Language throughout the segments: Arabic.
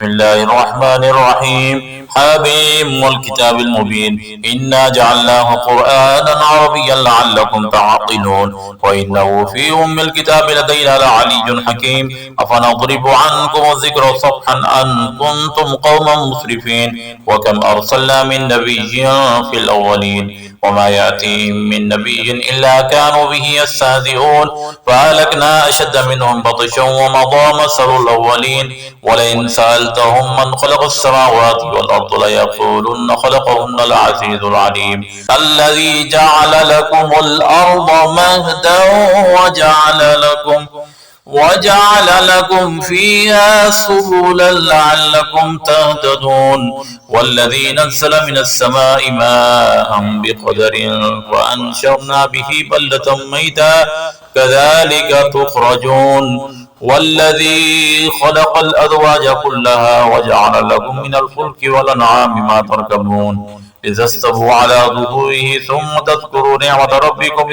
بسم الله الرحمن الرحيم حميم والكتاب المبين إنا جعلناه قرآنا عربيا لعلكم تعقلون وإنه في الكتاب لدينا لعلي حكيم أفنضرب عنكم الذكر صفحا أن كنتم قوما مسرفين وكم أرسلنا من نبي في الأولين وما يأتيهم من نبي إلا كانوا به يستهزئون فأهلكنا أشد منهم بطشا ومضى مثل الأولين ولئن سألتهم من خلق السماوات والأرض ليقولن خلقهن العزيز العليم الذي جعل لكم الأرض مهدا وجعل لكم فيها سبلا لعلكم تهتدون والذي نزل من السماء ماء بقدر وأنشرنا به بلدة ميتا كذلك تخرجون والذي خلق الأزواج كلها وجعل لكم من الفلك والأنعام ما تركبون إذا استووا على ظهوره ثم تذكروا نعمة ربكم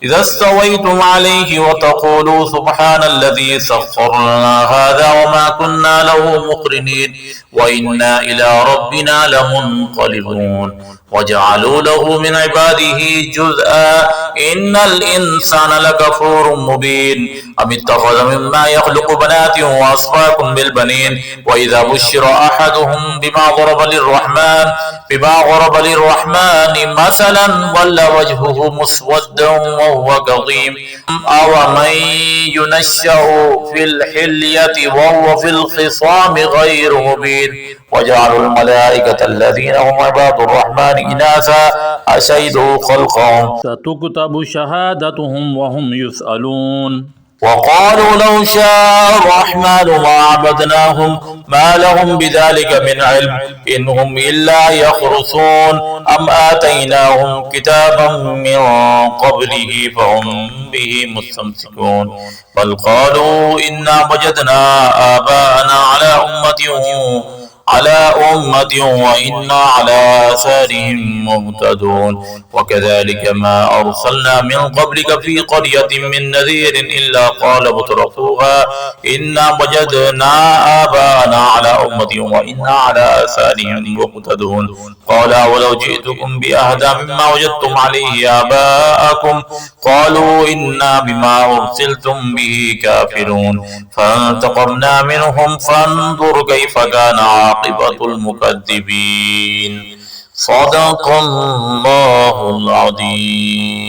إذا استويتم عليه وتقولوا سبحان الذي سخر لنا هذا وما كنا له مقرنين وإنا إلى ربنا لمنقلبون وجعلوا له من عباده جزءا إن الإنسان لكفور مبين أم اتخذ مما يخلق بنات وأصفاكم بالبنين وإذا بشر أحدهم بما ضرب للرحمن مثلا ظل وجهه مسودا وهو كظيم أومن ينشأ في الحلية وهو في الخصام غير مبين وجعلوا الملائكة الذين هم عباد الرحمن إناثا أشهدوا خلقهم ستكتب شهادتهم وهم يسألون وقالوا لو شاء الرحمن ما عبدناهم ما لهم بذلك من علم إن هم إلا يخرصون أم آتيناهم كتابا من قبله فهم به مستمسكون بل قالوا إنا وجدنا آباءنا على أمة وإنا على آثارهم مهتدون وكذلك ما أرسلنا من قبلك في قرية من نذير إلا قال مترفوها إنا وجدنا آباءنا على أمة وإنا على آثارهم مهتدون قال ولو جئتكم بأهدى مما وجدتم عليه آباءكم قالوا إنا بما أرسلتم به كافرون فانتقمنا منهم فانظر كيف كان عاقبة المكذبين صدق الله العظيم.